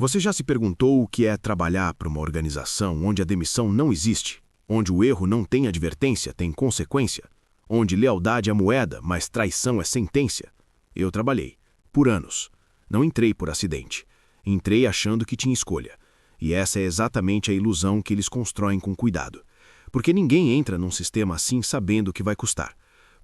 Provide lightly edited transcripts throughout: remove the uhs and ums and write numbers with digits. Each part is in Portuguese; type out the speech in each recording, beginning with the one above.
Você já se perguntou o que é trabalhar para uma organização onde a demissão não existe, onde o erro não tem advertência, tem consequência, onde lealdade é moeda, mas traição é sentença? Eu trabalhei, por anos. Não entrei por acidente. Entrei achando que tinha escolha. E essa é exatamente a ilusão que eles constroem com cuidado. Porque ninguém entra num sistema assim sabendo o que vai custar.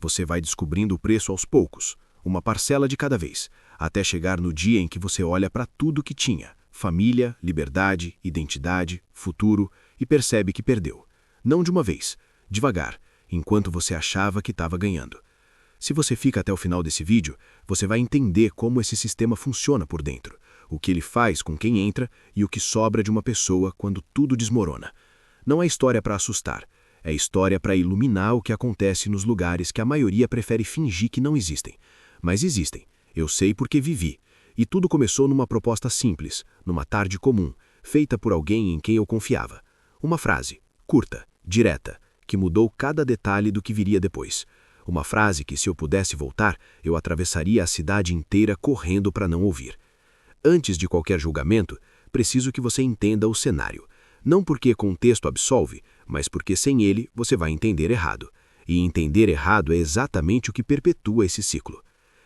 Você vai descobrindo o preço aos poucos, uma parcela de cada vez, até chegar no dia em que você olha para tudo que tinha, família, liberdade, identidade, futuro, e percebe que perdeu. Não de uma vez, devagar, enquanto você achava que estava ganhando. Se você fica até o final desse vídeo, você vai entender como esse sistema funciona por dentro, o que ele faz com quem entra e o que sobra de uma pessoa quando tudo desmorona. Não é história para assustar, é história para iluminar o que acontece nos lugares que a maioria prefere fingir que não existem. Mas existem, eu sei porque vivi. E tudo começou numa proposta simples, numa tarde comum, feita por alguém em quem eu confiava. Uma frase, curta, direta, que mudou cada detalhe do que viria depois. Uma frase que, se eu pudesse voltar, eu atravessaria a cidade inteira correndo para não ouvir. Antes de qualquer julgamento, preciso que você entenda o cenário. Não porque contexto absolve, mas porque sem ele você vai entender errado. E entender errado é exatamente o que perpetua esse ciclo.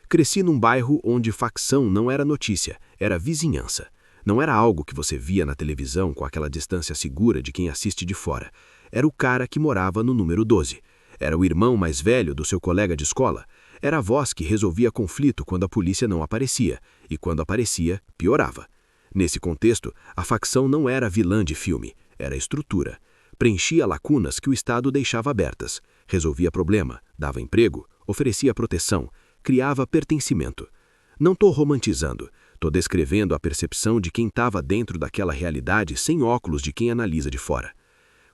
Cresci num bairro onde facção não era notícia, era vizinhança. Não era algo que você via na televisão com aquela distância segura de quem assiste de fora. Era o cara que morava no número 12. Era o irmão mais velho do seu colega de escola. Era a voz que resolvia conflito quando a polícia não aparecia, e quando aparecia, piorava. Nesse contexto, a facção não era vilã de filme, era estrutura. Preenchia lacunas que o Estado deixava abertas, resolvia problema, dava emprego, oferecia proteção, criava pertencimento. Não estou romantizando, estou descrevendo a percepção de quem estava dentro daquela realidade sem óculos de quem analisa de fora.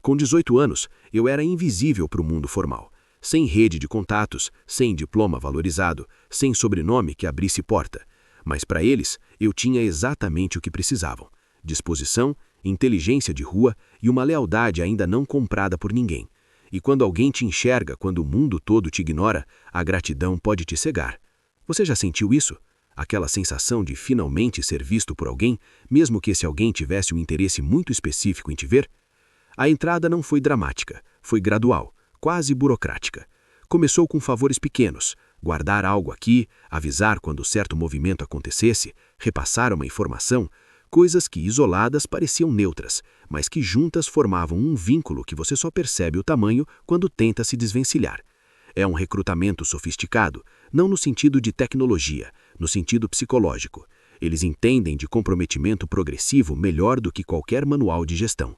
Com 18 anos, eu era invisível para o mundo formal, sem rede de contatos, sem diploma valorizado, sem sobrenome que abrisse porta. Mas para eles, eu tinha exatamente o que precisavam: disposição, inteligência de rua e uma lealdade ainda não comprada por ninguém. E quando alguém te enxerga, quando o mundo todo te ignora, a gratidão pode te cegar. Você já sentiu isso? Aquela sensação de finalmente ser visto por alguém, mesmo que esse alguém tivesse um interesse muito específico em te ver? A entrada não foi dramática, foi gradual, quase burocrática. Começou com favores pequenos, guardar algo aqui, avisar quando certo movimento acontecesse, repassar uma informação, coisas que isoladas pareciam neutras, mas que juntas formavam um vínculo que você só percebe o tamanho quando tenta se desvencilhar. É um recrutamento sofisticado, não no sentido de tecnologia, no sentido psicológico. Eles entendem de comprometimento progressivo melhor do que qualquer manual de gestão.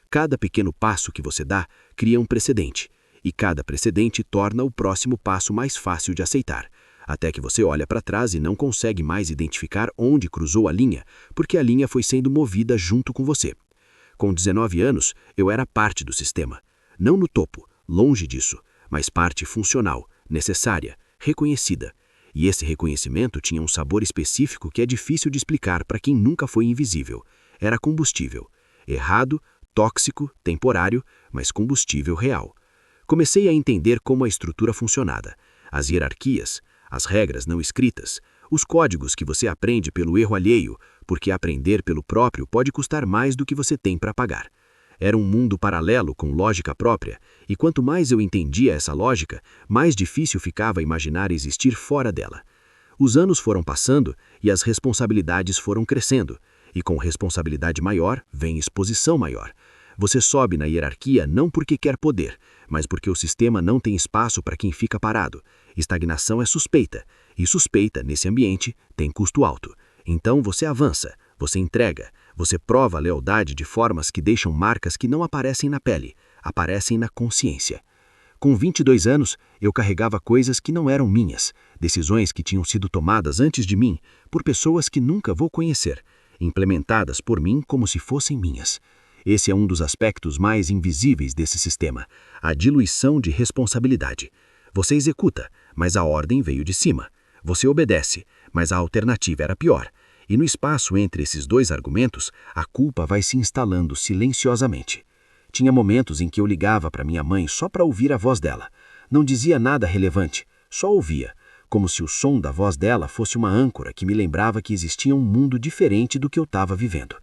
Cada pequeno passo que você dá cria um precedente, e cada precedente torna o próximo passo mais fácil de aceitar, até que você olha para trás e não consegue mais identificar onde cruzou a linha, porque a linha foi sendo movida junto com você. Com 19 anos, eu era parte do sistema. Não no topo, longe disso, mas parte funcional, necessária, reconhecida. E esse reconhecimento tinha um sabor específico que é difícil de explicar para quem nunca foi invisível. Era combustível. Errado, tóxico, temporário, mas combustível real. Comecei a entender como a estrutura funcionava, as hierarquias, as regras não escritas, os códigos que você aprende pelo erro alheio, porque aprender pelo próprio pode custar mais do que você tem para pagar. Era um mundo paralelo com lógica própria, e quanto mais eu entendia essa lógica, mais difícil ficava imaginar existir fora dela. Os anos foram passando e as responsabilidades foram crescendo, e com responsabilidade maior vem exposição maior. Você sobe na hierarquia não porque quer poder, mas porque o sistema não tem espaço para quem fica parado. Estagnação é suspeita, e suspeita, nesse ambiente, tem custo alto. Então você avança, você entrega, você prova a lealdade de formas que deixam marcas que não aparecem na pele, aparecem na consciência. Com 22 anos, eu carregava coisas que não eram minhas, decisões que tinham sido tomadas antes de mim, por pessoas que nunca vou conhecer, implementadas por mim como se fossem minhas. Esse é um dos aspectos mais invisíveis desse sistema, a diluição de responsabilidade. Você executa, mas a ordem veio de cima. Você obedece, mas a alternativa era pior. E no espaço entre esses dois argumentos, a culpa vai se instalando silenciosamente. Tinha momentos em que eu ligava para minha mãe só para ouvir a voz dela. Não dizia nada relevante, só ouvia. como se o som da voz dela fosse uma âncora que me lembrava que existia um mundo diferente do que eu estava vivendo.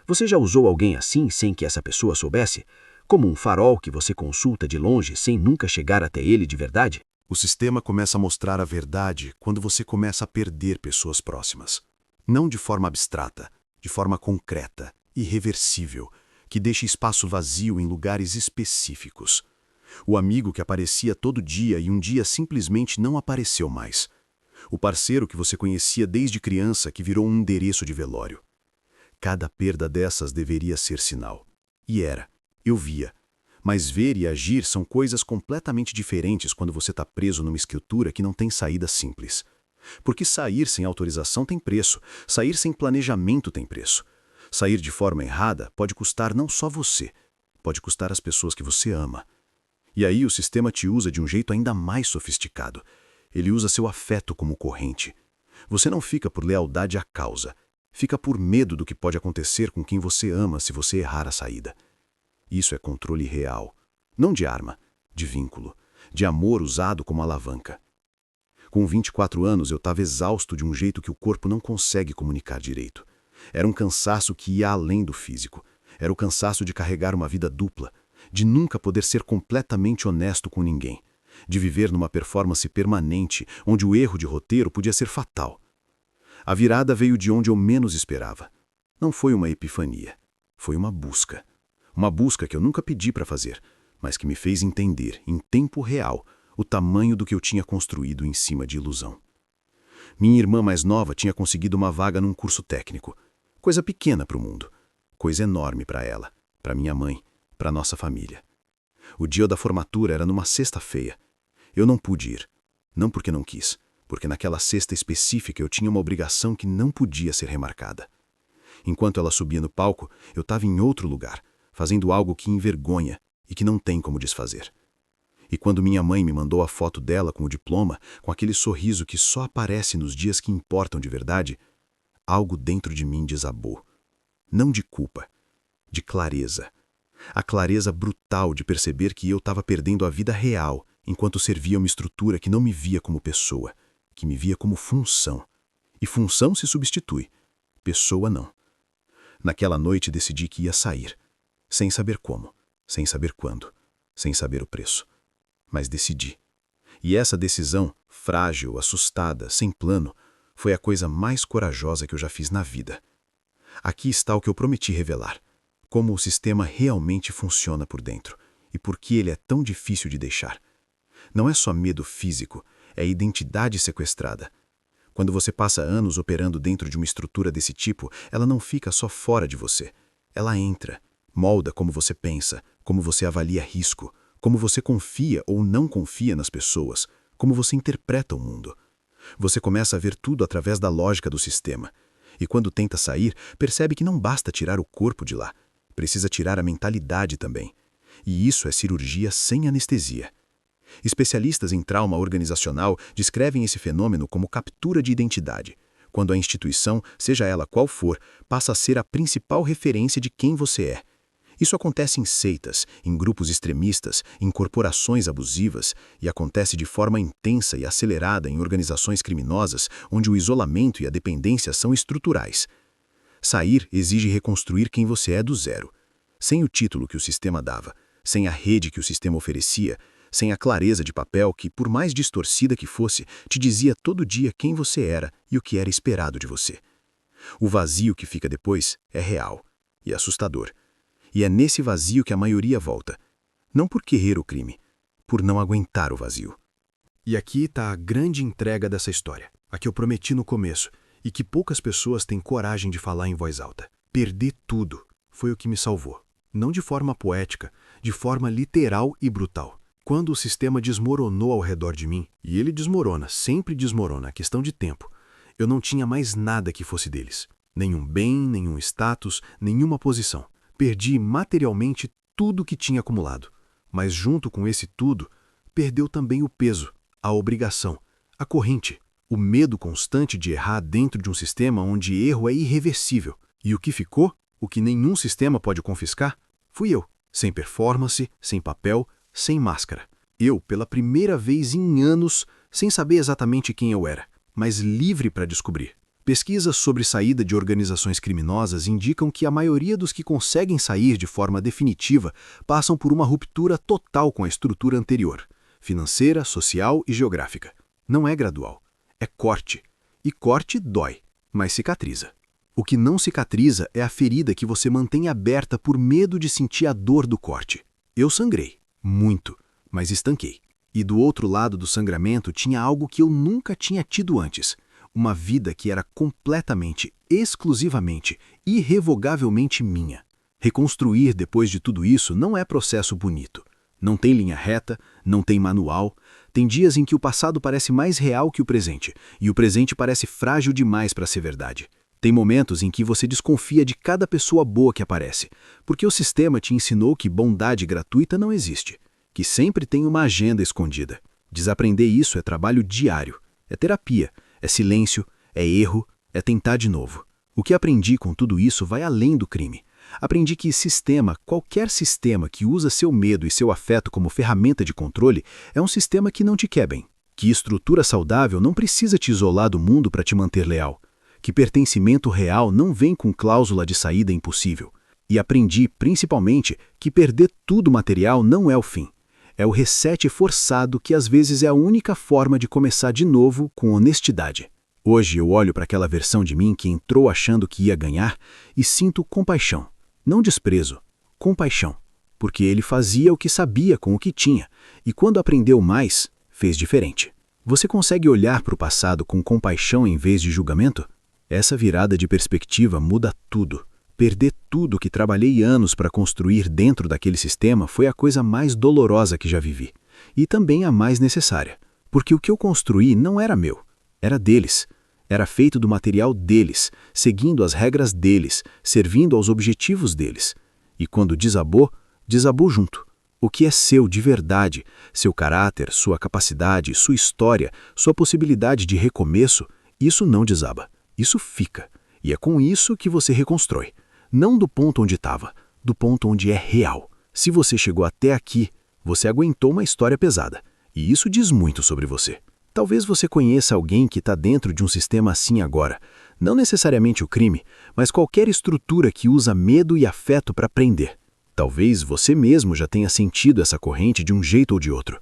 Você já usou alguém assim sem que essa pessoa soubesse? Como um farol que você consulta de longe sem nunca chegar até ele de verdade? O sistema começa a mostrar a verdade quando você começa a perder pessoas próximas. Não de forma abstrata, de forma concreta, irreversível, que deixa espaço vazio em lugares específicos. O amigo que aparecia todo dia e um dia simplesmente não apareceu mais. O parceiro que você conhecia desde criança que virou um endereço de velório. Cada perda dessas deveria ser sinal. E era. Eu via. Mas ver e agir são coisas completamente diferentes quando você está preso numa escritura que não tem saída simples. Porque sair sem autorização tem preço, sair sem planejamento tem preço. Sair de forma errada pode custar não só você, pode custar as pessoas que você ama. E aí o sistema te usa de um jeito ainda mais sofisticado. Ele usa seu afeto como corrente. Você não fica por lealdade à causa, fica por medo do que pode acontecer com quem você ama se você errar a saída. Isso é controle real. Não de arma, de vínculo, de amor usado como alavanca. Com 24 anos eu estava exausto de um jeito que o corpo não consegue comunicar direito. Era um cansaço que ia além do físico. Era o cansaço de carregar uma vida dupla, de nunca poder ser completamente honesto com ninguém, de viver numa performance permanente onde o erro de roteiro podia ser fatal. A virada veio de onde eu menos esperava. Não foi uma epifania, foi uma busca. Uma busca que eu nunca pedi para fazer, mas que me fez entender, em tempo real, o tamanho do que eu tinha construído em cima de ilusão. Minha irmã mais nova tinha conseguido uma vaga num curso técnico. Coisa pequena para o mundo. Coisa enorme para ela, para minha mãe, para nossa família. O dia da formatura era numa sexta-feira. Eu não pude ir. Não porque não quis, porque naquela sexta específica eu tinha uma obrigação que não podia ser remarcada. Enquanto ela subia no palco, eu estava em outro lugar, fazendo algo que envergonha e que não tem como desfazer. E quando minha mãe me mandou a foto dela com o diploma, com aquele sorriso que só aparece nos dias que importam de verdade, algo dentro de mim desabou. Não de culpa, de clareza. A clareza brutal de perceber que eu estava perdendo a vida real enquanto servia uma estrutura que não me via como pessoa, que me via como função. E função se substitui, pessoa não. Naquela noite decidi que ia sair, sem saber como, sem saber quando, sem saber o preço. Mas decidi. E essa decisão, frágil, assustada, sem plano, foi a coisa mais corajosa que eu já fiz na vida. Aqui está o que eu prometi revelar. Como o sistema realmente funciona por dentro e por que ele é tão difícil de deixar. Não é só medo físico, é identidade sequestrada. Quando você passa anos operando dentro de uma estrutura desse tipo, ela não fica só fora de você. Ela entra, molda como você pensa, como você avalia risco, como você confia ou não confia nas pessoas, como você interpreta o mundo. Você começa a ver tudo através da lógica do sistema. E quando tenta sair, percebe que não basta tirar o corpo de lá. Precisa tirar a mentalidade também. E isso é cirurgia sem anestesia. Especialistas em trauma organizacional descrevem esse fenômeno como captura de identidade, quando a instituição, seja ela qual for, passa a ser a principal referência de quem você é. Isso acontece em seitas, em grupos extremistas, em corporações abusivas e acontece de forma intensa e acelerada em organizações criminosas onde o isolamento e a dependência são estruturais. Sair exige reconstruir quem você é do zero, sem o título que o sistema dava, sem a rede que o sistema oferecia, sem a clareza de papel que, por mais distorcida que fosse, te dizia todo dia quem você era e o que era esperado de você. O vazio que fica depois é real e assustador. E é nesse vazio que a maioria volta. Não por querer o crime, por não aguentar o vazio. E aqui está a grande entrega dessa história, a que eu prometi no começo, e que poucas pessoas têm coragem de falar em voz alta. Perder tudo foi o que me salvou. Não de forma poética, de forma literal e brutal. Quando o sistema desmoronou ao redor de mim, e ele desmorona, sempre desmorona, é questão de tempo, eu não tinha mais nada que fosse deles. Nenhum bem, nenhum status, nenhuma posição. Perdi materialmente tudo que tinha acumulado. Mas junto com esse tudo, perdeu também o peso, a obrigação, a corrente, o medo constante de errar dentro de um sistema onde erro é irreversível. E o que ficou, o que nenhum sistema pode confiscar, fui eu, sem performance, sem papel, sem máscara. Eu, pela primeira vez em anos, sem saber exatamente quem eu era, mas livre para descobrir. Pesquisas sobre saída de organizações criminosas indicam que a maioria dos que conseguem sair de forma definitiva passam por uma ruptura total com a estrutura anterior, financeira, social e geográfica. Não é gradual, é corte. E corte dói, mas cicatriza. O que não cicatriza é a ferida que você mantém aberta por medo de sentir a dor do corte. Eu sangrei, muito, mas estanquei. E do outro lado do sangramento tinha algo que eu nunca tinha tido antes. Uma vida que era completamente, exclusivamente, irrevogavelmente minha. Reconstruir depois de tudo isso não é processo bonito. Não tem linha reta, não tem manual. Tem dias em que o passado parece mais real que o presente, e o presente parece frágil demais para ser verdade. Tem momentos em que você desconfia de cada pessoa boa que aparece, porque o sistema te ensinou que bondade gratuita não existe, que sempre tem uma agenda escondida. Desaprender isso é trabalho diário, é terapia, é silêncio, é erro, é tentar de novo. O que aprendi com tudo isso vai além do crime. Aprendi que sistema, qualquer sistema que usa seu medo e seu afeto como ferramenta de controle, é um sistema que não te quer bem. Que estrutura saudável não precisa te isolar do mundo para te manter leal. Que pertencimento real não vem com cláusula de saída impossível. E aprendi, principalmente, que perder tudo material não é o fim. É o reset forçado que às vezes é a única forma de começar de novo com honestidade. Hoje eu olho para aquela versão de mim que entrou achando que ia ganhar e sinto compaixão. Não desprezo, compaixão. Porque ele fazia o que sabia com o que tinha, e quando aprendeu mais, fez diferente. Você consegue olhar para o passado com compaixão em vez de julgamento? Essa virada de perspectiva muda tudo. Perder tudo que trabalhei anos para construir dentro daquele sistema foi a coisa mais dolorosa que já vivi. E também a mais necessária. Porque o que eu construí não era meu, era deles. Era feito do material deles, seguindo as regras deles, servindo aos objetivos deles. E quando desabou, desabou junto. O que é seu de verdade, seu caráter, sua capacidade, sua história, sua possibilidade de recomeço, isso não desaba. Isso fica. E é com isso que você reconstrói. Não do ponto onde estava, do ponto onde é real. Se você chegou até aqui, você aguentou uma história pesada. E isso diz muito sobre você. Talvez você conheça alguém que está dentro de um sistema assim agora. Não necessariamente o crime, mas qualquer estrutura que usa medo e afeto para prender. Talvez você mesmo já tenha sentido essa corrente de um jeito ou de outro.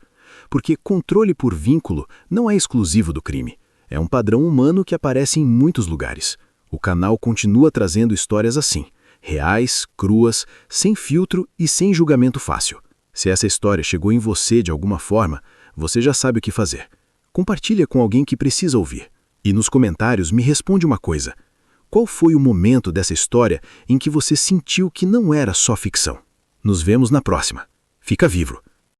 Porque controle por vínculo não é exclusivo do crime. É um padrão humano que aparece em muitos lugares. O canal continua trazendo histórias assim. Reais, cruas, sem filtro e sem julgamento fácil. Se essa história chegou em você de alguma forma, você já sabe o que fazer. Compartilha com alguém que precisa ouvir. E nos comentários me responde uma coisa. Qual foi o momento dessa história em que você sentiu que não era só ficção? Nos vemos na próxima. Fica vivo!